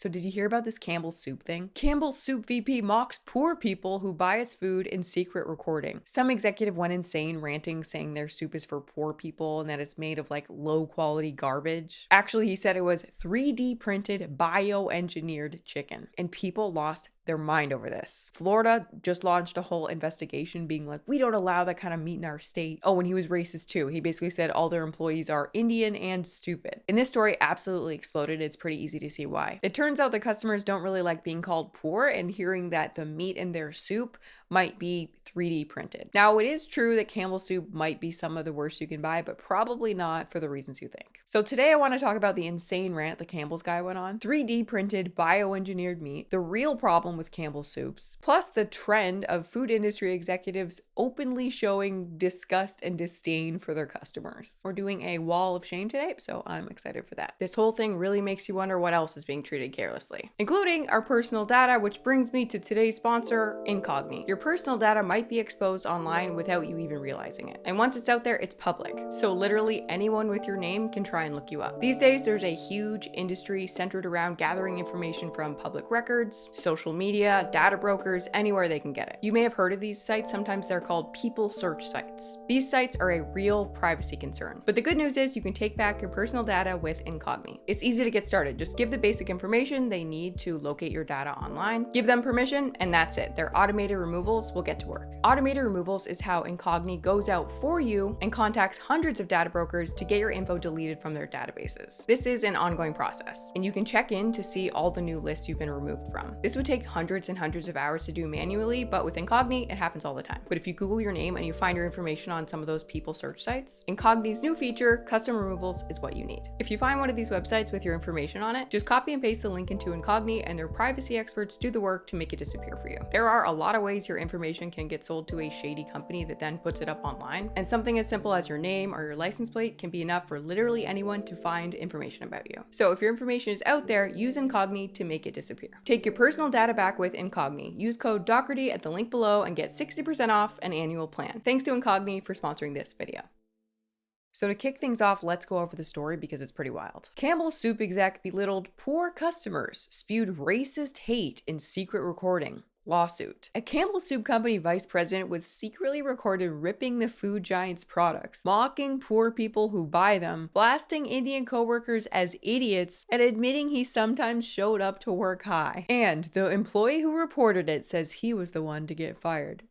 So did you hear about this Campbell Soup thing? Campbell Soup VP mocks poor people who buy its food in secret recording. Some executive went insane ranting saying their soup is for poor people and that it's made of like low quality garbage. Actually, he said it was 3D printed bioengineered chicken, and people lost their mind over this. Florida just launched a whole investigation being like, we don't allow that kind of meat in our state. Oh, and he was racist too. He basically said all their employees are Indian and stupid. And this story absolutely exploded. It's pretty easy to see why. It turns out the customers don't really like being called poor and hearing that the meat in their soup might be 3D printed. Now, it is true that Campbell soup might be some of the worst you can buy, but probably not for the reasons you think. So today I want to talk about the insane rant the Campbell's guy went on, 3D printed bioengineered meat, the real problem with Campbell soups, plus the trend of food industry executives openly showing disgust and disdain for their customers. We're doing a wall of shame today, so I'm excited for that. This whole thing really makes you wonder what else is being treated carelessly, including our personal data, which brings me to today's sponsor, Incogni. Your personal data might be exposed online without you even realizing it. And once it's out there, it's public. So literally anyone with your name can try and look you up. These days, there's a huge industry centered around gathering information from public records, social media, data brokers, anywhere they can get it. You may have heard of these sites. Sometimes they're called people search sites. These sites are a real privacy concern. But the good news is you can take back your personal data with Incogni. It's easy to get started. Just give the basic information they need to locate your data online, give them permission, and that's it. Their automated removals will get to work. Automated removals is how Incogni goes out for you and contacts hundreds of data brokers to get your info deleted from their databases. This is an ongoing process, and you can check in to see all the new lists you've been removed from. This would take hundreds and hundreds of hours to do manually, but with Incogni, it happens all the time. But if you Google your name and you find your information on some of those people search sites, Incogni's new feature, custom removals, is what you need. If you find one of these websites with your information on it, just copy and paste the link into Incogni, and their privacy experts do the work to make it disappear for you. There are a lot of ways your information can get sold to a shady company that then puts it up online, and something as simple as your name or your license plate can be enough for literally anyone to find information about you. So if your information is out there, use Incogni to make it disappear. Take your personal data back with Incogni. Use code Docherty at the link below and get 60% off an annual plan. Thanks to Incogni for sponsoring this video. So to kick things off, let's go over the story because it's pretty wild. Campbell Soup exec belittled poor customers, spewed racist hate in secret recording. Lawsuit. A Campbell Soup Company vice president was secretly recorded ripping the food giant's products, mocking poor people who buy them, blasting Indian coworkers as idiots, and admitting he sometimes showed up to work high. And the employee who reported it says he was the one to get fired.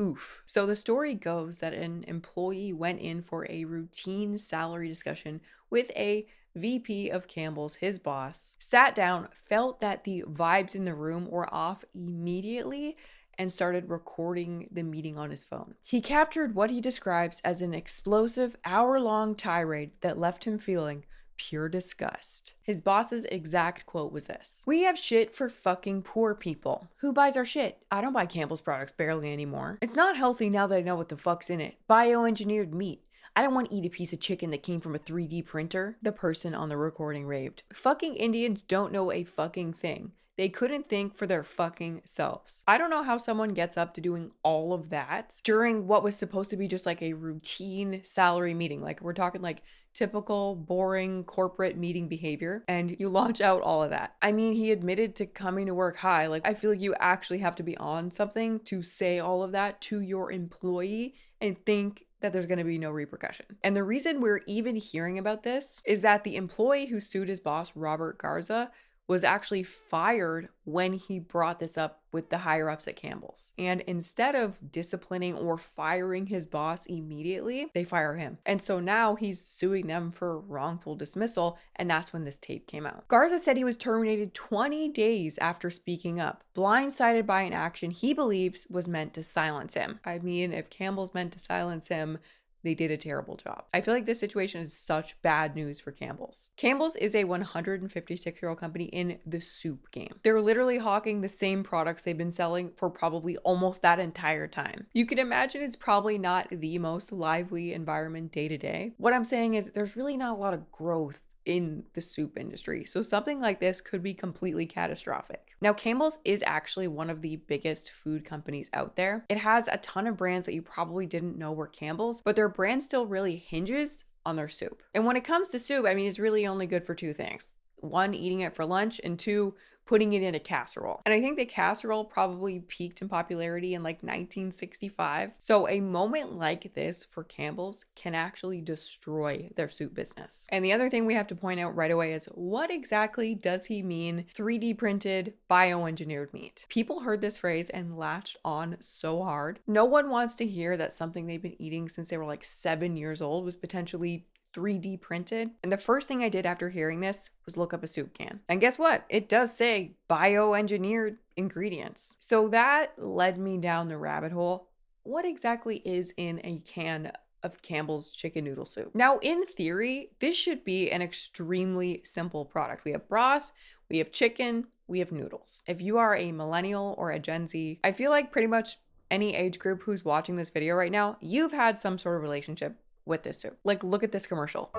Oof. So the story goes that an employee went in for a routine salary discussion with a VP of Campbell's, his boss, sat down, felt that the vibes in the room were off immediately, and started recording the meeting on his phone. He captured what he describes as an explosive hour-long tirade that left him feeling pure disgust. His boss's exact quote was this: "We have shit for fucking poor people. Who buys our shit? I don't buy Campbell's products barely anymore. It's not healthy now that I know what the fuck's in it. Bioengineered meat. I don't want to eat a piece of chicken that came from a 3D printer." The person on the recording raved. Fucking Indians don't know a fucking thing. They couldn't think for their fucking selves. I don't know how someone gets up to doing all of that during what was supposed to be just like a routine salary meeting. Like we're talking like typical, boring corporate meeting behavior, and you launch out all of that. I mean, he admitted to coming to work high. Like I feel like you actually have to be on something to say all of that to your employee and think that there's going to be no repercussion. And the reason we're even hearing about this is that the employee who sued his boss, Robert Garza, was actually fired when he brought this up with the higher ups at Campbell's. And instead of disciplining or firing his boss immediately, they fire him. And so now he's suing them for wrongful dismissal, and that's when this tape came out. Garza said he was terminated 20 days after speaking up, blindsided by an action he believes was meant to silence him. I mean, if Campbell's meant to silence him, they did a terrible job. I feel like this situation is such bad news for Campbell's. Campbell's is a 156-year-old company in the soup game. They're literally hawking the same products they've been selling for probably almost that entire time. You can imagine it's probably not the most lively environment day to day. What I'm saying is there's really not a lot of growth in the soup industry. So something like this could be completely catastrophic. Now, Campbell's is actually one of the biggest food companies out there. It has a ton of brands that you probably didn't know were Campbell's, but their brand still really hinges on their soup. And when it comes to soup, I mean, it's really only good for two things. One, eating it for lunch, and two, putting it in a casserole. And I think the casserole probably peaked in popularity in like 1965. So a moment like this for Campbell's can actually destroy their soup business. And the other thing we have to point out right away is, what exactly does he mean 3D printed bioengineered meat? People heard this phrase and latched on so hard. No one wants to hear that something they've been eating since they were like 7 years old was potentially 3D printed. And the first thing I did after hearing this was look up a soup can. And guess what? It does say bioengineered ingredients. So that led me down the rabbit hole. What exactly is in a can of Campbell's chicken noodle soup? Now, in theory, this should be an extremely simple product. We have broth, we have chicken, we have noodles. If you are a millennial or a Gen Z, I feel like pretty much any age group who's watching this video right now, you've had some sort of relationship with this soup. Like, look at this commercial.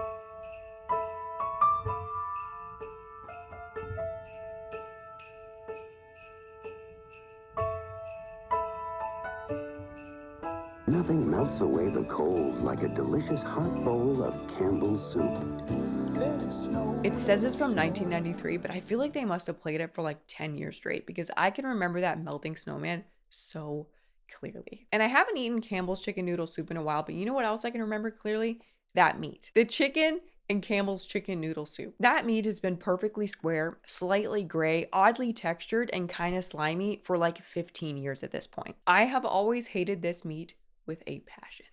Nothing melts away the cold like a delicious hot bowl of Campbell's soup. It says it's from 1993, but I feel like they must have played it for like 10 years straight because I can remember that melting snowman so clearly. And I haven't eaten Campbell's chicken noodle soup in a while, but you know what else I can remember clearly? That meat. The chicken in Campbell's chicken noodle soup. That meat has been perfectly square, slightly gray, oddly textured, and kind of slimy for like 15 years at this point. I have always hated this meat with a passion.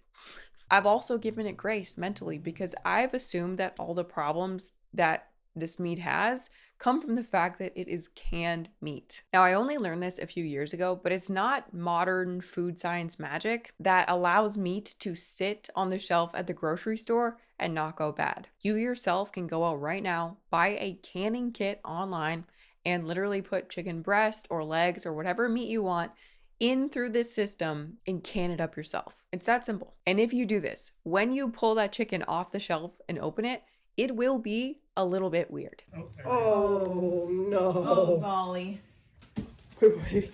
I've also given it grace mentally because I've assumed that all the problems that this meat has come from the fact that it is canned meat. Now, I only learned this a few years ago, but it's not modern food science magic that allows meat to sit on the shelf at the grocery store and not go bad. You yourself can go out right now, buy a canning kit online, and literally put chicken breast or legs or whatever meat you want in through this system and can it up yourself. It's that simple. And if you do this, when you pull that chicken off the shelf and open it, it will be a little bit weird. Oh no. Oh golly. Wait.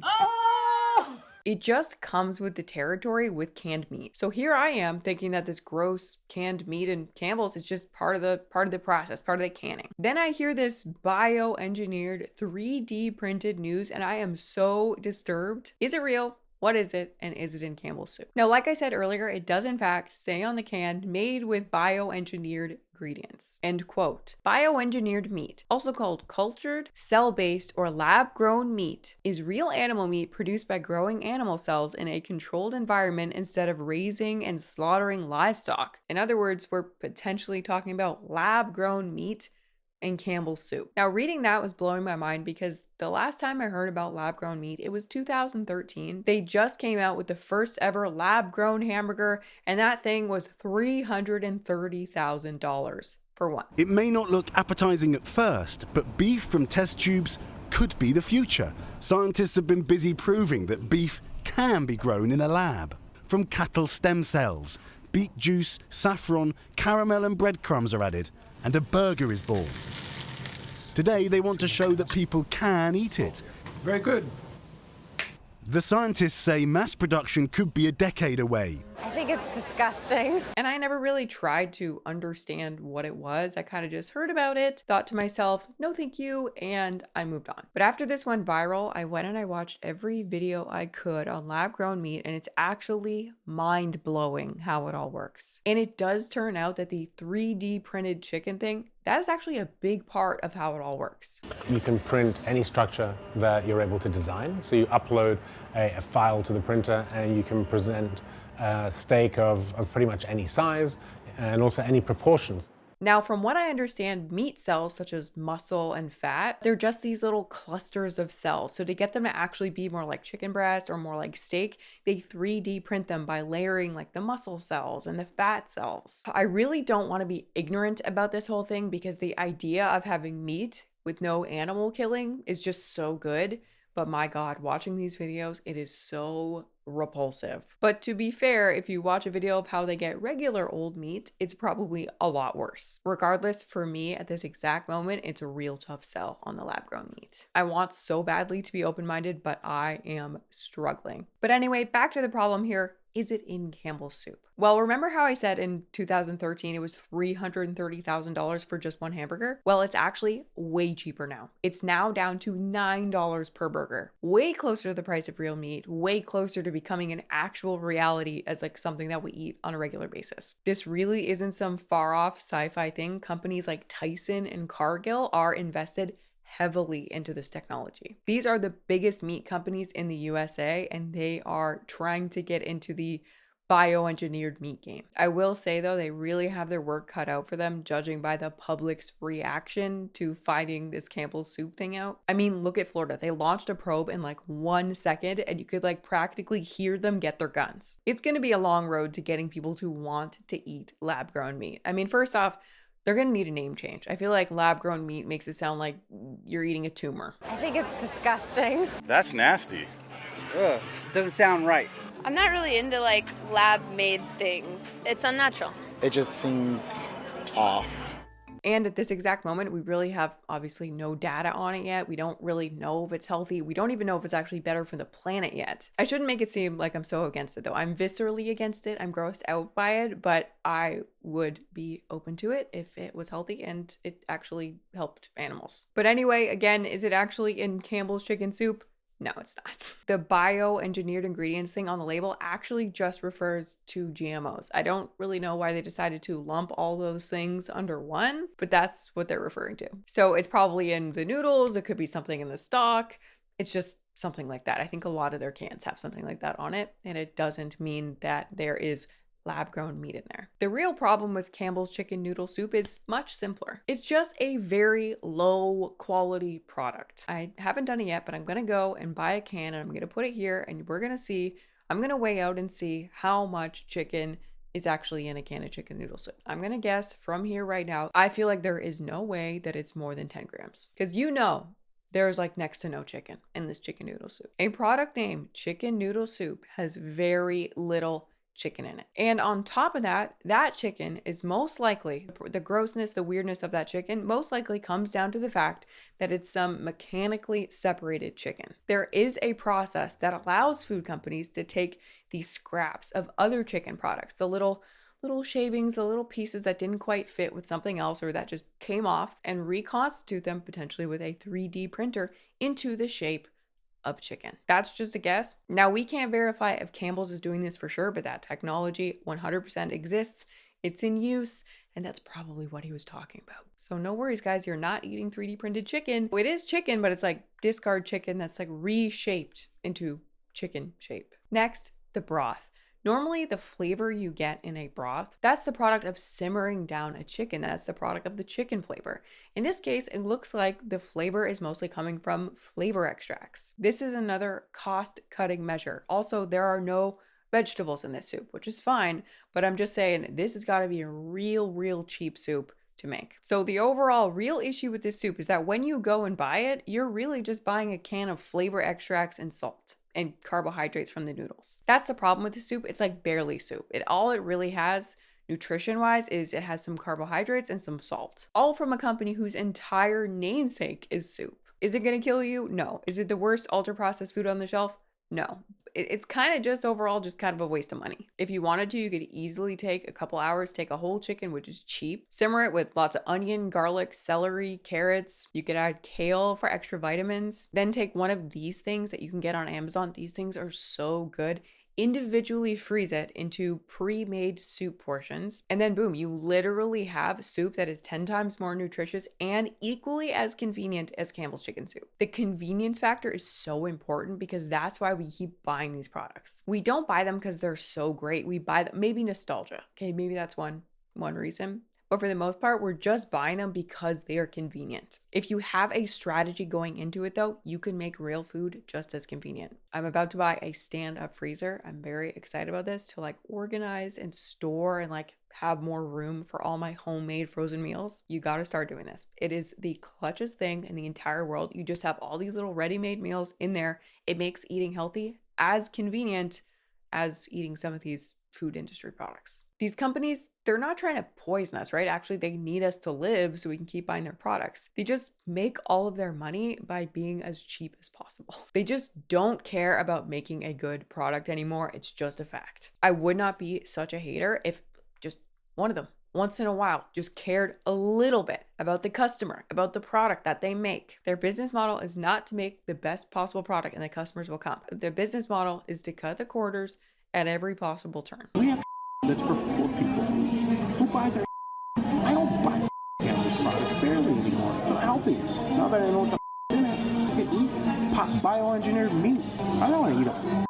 Oh! It just comes with the territory with canned meat. So here I am thinking that this gross canned meat in Campbell's is just part of the process, part of the canning. Then I hear this bioengineered 3D printed news and I am so disturbed. Is it real? What is it? And is it in Campbell's soup? Now, like I said earlier, it does in fact say on the can, made with bioengineered ingredients. End quote. Bioengineered meat, also called cultured, cell-based, or lab-grown meat, is real animal meat produced by growing animal cells in a controlled environment instead of raising and slaughtering livestock. In other words, we're potentially talking about lab-grown meat in Campbell's soup. Now, reading that was blowing my mind because the last time I heard about lab-grown meat, it was 2013. They just came out with the first ever lab-grown hamburger, and that thing was $330,000 for one. It may not look appetizing at first, but beef from test tubes could be the future. Scientists have been busy proving that beef can be grown in a lab. From cattle stem cells, beet juice, saffron, caramel and breadcrumbs are added, and a burger is born. Today, they want to show that people can eat it. Very good. The scientists say mass production could be a decade away. I think it's disgusting. And I never really tried to understand what it was. I kind of just heard about it, thought to myself, no thank you, and I moved on. But after this went viral, I went and I watched every video I could on lab-grown meat, and it's actually mind-blowing how it all works. And it does turn out that the 3D printed chicken thing, that is actually a big part of how it all works. You can print any structure that you're able to design. So you upload a file to the printer and you can present a steak of pretty much any size and also any proportions. Now, from what I understand, meat cells such as muscle and fat, they're just these little clusters of cells. So to get them to actually be more like chicken breast or more like steak, they 3D print them by layering like the muscle cells and the fat cells. I really don't want to be ignorant about this whole thing because the idea of having meat with no animal killing is just so good. but my God, watching these videos, it is so repulsive. But to be fair, if you watch a video of how they get regular old meat, it's probably a lot worse. Regardless, for me at this exact moment, it's a real tough sell on the lab-grown meat. I want so badly to be open-minded, but I am struggling. But anyway, back to the problem here. Is it in Campbell's soup? Well, remember how I said in 2013 it was $330,000 for just one hamburger? Well, it's actually way cheaper now. It's now down to $9 per burger. Way closer to the price of real meat, way closer to becoming an actual reality as like something that we eat on a regular basis. This really isn't some far off sci-fi thing. Companies like Tyson and Cargill are invested heavily into this technology. These are the biggest meat companies in the USA, and they are trying to get into the bioengineered meat game. I will say though, they really have their work cut out for them, judging by the public's reaction to finding this Campbell's soup thing out. I mean, look at Florida. They launched a probe in like 1 second, and you could like practically hear them get their guns. It's going to be a long road to getting people to want to eat lab-grown meat. I mean, first off, they're going to need a name change. I feel like lab-grown meat makes it sound like you're eating a tumor. I think it's disgusting. That's nasty. Ugh, doesn't sound right. I'm not really into like lab-made things. It's unnatural. It just seems off. And at this exact moment, we really have obviously no data on it yet. We don't really know if it's healthy. We don't even know if it's actually better for the planet yet. I shouldn't make it seem like I'm so against it though. I'm viscerally against it. I'm grossed out by it, but I would be open to it if it was healthy and it actually helped animals. But anyway, again, is it actually in Campbell's chicken soup? No, it's not. The bioengineered ingredients thing on the label actually just refers to GMOs. I don't really know why they decided to lump all those things under one, but that's what they're referring to. So it's probably in the noodles. It could be something in the stock. It's just something like that. I think a lot of their cans have something like that on it, and it doesn't mean that there is lab-grown meat in there. The real problem with Campbell's chicken noodle soup is much simpler. It's just a very low quality product. I haven't done it yet, but I'm gonna go and buy a can and I'm gonna put it here and we're gonna see, I'm gonna weigh out and see how much chicken is actually in a can of chicken noodle soup. I'm gonna guess from here right now, I feel like there is no way that it's more than 10 grams. Because you know, there's like next to no chicken in this chicken noodle soup. A product named chicken noodle soup has very little chicken in it. And on top of that, that chicken is most likely, the grossness, the weirdness of that chicken most likely comes down to the fact that it's some mechanically separated chicken. There is a process that allows food companies to take these scraps of other chicken products, the little shavings, the little pieces that didn't quite fit with something else or that just came off, and reconstitute them potentially with a 3D printer into the shape of chicken. That's just a guess. Now, we can't verify if Campbell's is doing this for sure, but that technology 100% exists. It's in use, and that's probably what he was talking about. So no worries, guys. You're not eating 3D printed chicken. It is chicken, but it's like discard chicken that's like reshaped into chicken shape. Next, the broth. Normally, the flavor you get in a broth, that's the product of simmering down a chicken. That's the product of the chicken flavor. In this case, it looks like the flavor is mostly coming from flavor extracts. This is another cost-cutting measure. Also, there are no vegetables in this soup, which is fine, but I'm just saying this has got to be a real cheap soup to make. So the overall real issue with this soup is that when you go and buy it, you're really just buying a can of flavor extracts and salt and carbohydrates from the noodles. That's the problem with the soup. It's like barely soup. All it really has nutrition-wise is it has some carbohydrates and some salt, all from a company whose entire namesake is soup. Is it gonna kill you? No. Is it the worst ultra-processed food on the shelf? No. It's kind of just overall just kind of a waste of money. If you wanted to, you could easily take a couple hours, take a whole chicken, which is cheap, simmer it with lots of onion, garlic, celery, carrots. You could add kale for extra vitamins. Then take one of these things that you can get on Amazon. These things are so good. Individually freeze it into pre-made soup portions, and then boom, you literally have soup that is 10 times more nutritious and equally as convenient as Campbell's chicken soup. The convenience factor is so important because that's why we keep buying these products. We don't buy them because they're so great. We buy them, maybe nostalgia. Okay, maybe that's one reason. but for the most part, we're just buying them because they are convenient. If you have a strategy going into it though, you can make real food just as convenient. I'm about to buy a stand-up freezer. I'm very excited about this to like organize and store and like have more room for all my homemade frozen meals. You got to start doing this. It is the clutchest thing in the entire world. You just have all these little ready-made meals in there. It makes eating healthy as convenient as eating some of these food industry products. These companies, they're not trying to poison us, right? Actually, they need us to live so we can keep buying their products. They just make all of their money by being as cheap as possible. They just don't care about making a good product anymore. It's just a fact. I would not be such a hater if just one of them, once in a while, just cared a little bit about the customer, about the product that they make. Their business model is not to make the best possible product and the customers will come. Their business model is to cut the corners at every possible turn. We have that's for poor people. Who buys our I don't buy Campbell's products barely anymore. It's unhealthy. Now that I know what the in it, I can eat bioengineered meat. I don't want to eat a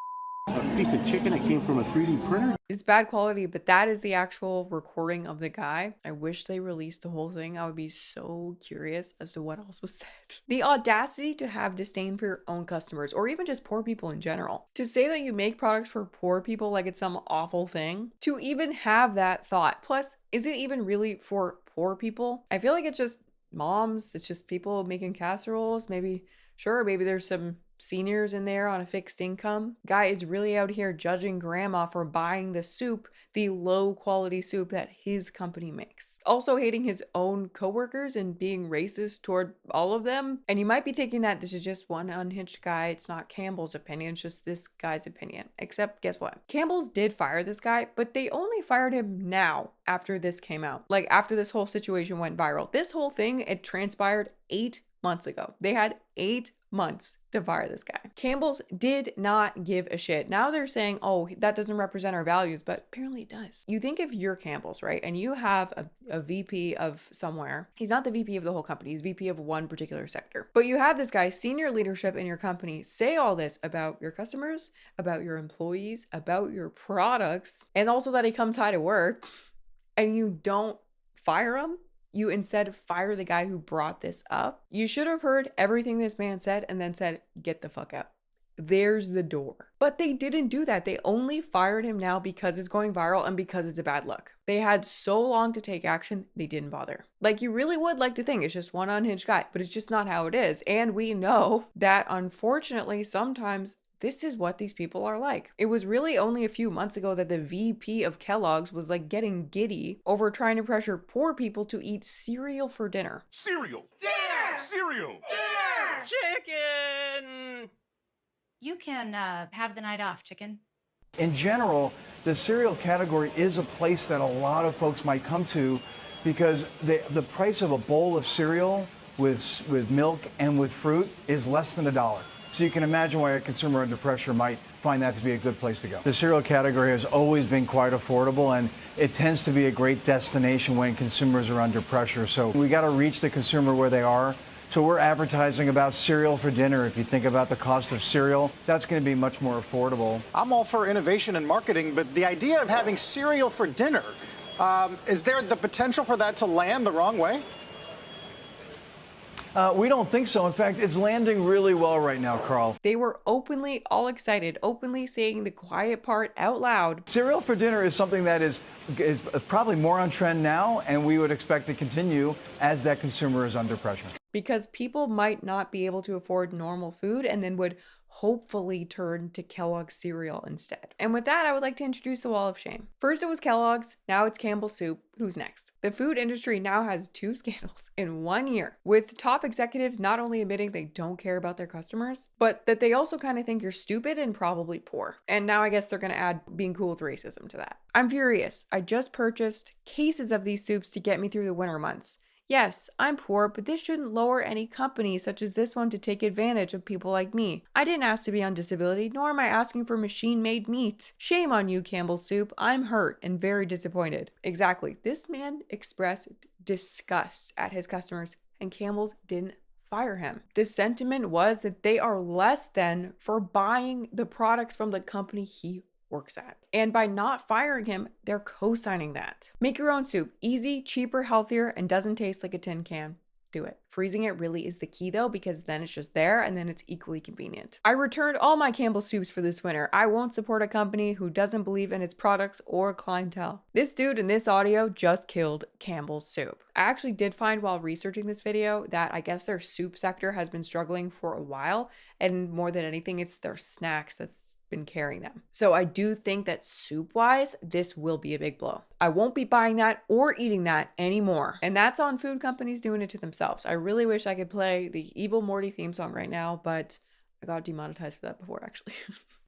piece of chicken that came from a 3D printer. It's bad quality, but that is the actual recording of the guy. I wish they released the whole thing. I would be so curious as to what else was said. The audacity to have disdain for your own customers, or even just poor people in general. To say that you make products for poor people like it's some awful thing. To even have that thought. Plus, is it even really for poor people? I feel like it's just moms. It's just people making casseroles. Maybe there's some seniors in there on a fixed income. Guy is really out here judging grandma for buying the soup, the low quality soup that his company makes. Also hating his own coworkers and being racist toward all of them. And you might be thinking that this is just one unhinged guy. It's not Campbell's opinion, it's just this guy's opinion. Except guess what? Campbell's did fire this guy, but they only fired him now after this came out. Like after this whole situation went viral. This whole thing, it transpired 8 months ago. They had 8 months to fire this guy. Campbell's did not give a shit. Now they're saying, oh, that doesn't represent our values, but apparently it does. You think if you're Campbell's, right, and you have a VP of somewhere, he's not the VP of the whole company, he's VP of one particular sector, but you have this guy, senior leadership in your company, say all this about your customers, about your employees, about your products, and also that he comes high to work, and you don't fire him. You instead fire the guy who brought this up. You should have heard everything this man said and then said, get the fuck out. There's the door. But they didn't do that. They only fired him now because it's going viral and because it's a bad look. They had so long to take action, they didn't bother. Like you really would like to think it's just one unhinged guy, but it's just not how it is. And we know that unfortunately, sometimes this is what these people are like. It was really only a few months ago that the VP of Kellogg's was like getting giddy over trying to pressure poor people to eat cereal for dinner. Cereal! Dinner! Cereal! Dinner! Chicken! You can have the night off, chicken. In general, the cereal category is a place that a lot of folks might come to because the price of a bowl of cereal with milk and with fruit is less than $1. So you can imagine why a consumer under pressure might find that to be a good place to go. The cereal category has always been quite affordable, and it tends to be a great destination when consumers are under pressure. So we got to reach the consumer where they are. So we're advertising about cereal for dinner. If you think about the cost of cereal, that's going to be much more affordable. I'm all for innovation and marketing, but the idea of having cereal for dinner, is there the potential for that to land the wrong way? We don't think so. In fact, it's landing really well right now, Carl. They were openly all excited, openly saying the quiet part out loud. Cereal for dinner is something that is probably more on trend now, and we would expect to continue as that consumer is under pressure. Because people might not be able to afford normal food and then would hopefully turn to Kellogg's cereal instead. And with that, I would like to introduce the wall of shame. First it was Kellogg's, now it's Campbell Soup. Who's next? The food industry now has 2 scandals in 1 year, with top executives not only admitting they don't care about their customers, but that they also kind of think you're stupid and probably poor. And now I guess they're gonna add being cool with racism to that. I'm furious. I just purchased cases of these soups to get me through the winter months. Yes, I'm poor, but this shouldn't lower any company such as this one to take advantage of people like me. I didn't ask to be on disability, nor am I asking for machine-made meat. Shame on you, Campbell Soup. I'm hurt and very disappointed. Exactly. This man expressed disgust at his customers, and Campbell's didn't fire him. The sentiment was that they are less than for buying the products from the company he works at. And by not firing him, they're co-signing that. Make your own soup. Easy, cheaper, healthier, and doesn't taste like a tin can. Do it. Freezing it really is the key though, because then it's just there and then it's equally convenient. I returned all my Campbell soups for this winter. I won't support a company who doesn't believe in its products or clientele. This dude in this audio just killed Campbell's soup. I actually did find while researching this video that I guess their soup sector has been struggling for a while, and more than anything, it's their snacks that's been carrying them. So I do think that soup wise, this will be a big blow. I won't be buying that or eating that anymore. And that's on food companies doing it to themselves. I really wish I could play the Evil Morty theme song right now, but I got demonetized for that before actually.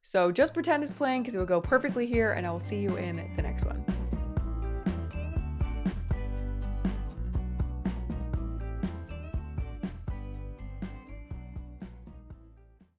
So just pretend it's playing because it will go perfectly here, and I will see you in the next one.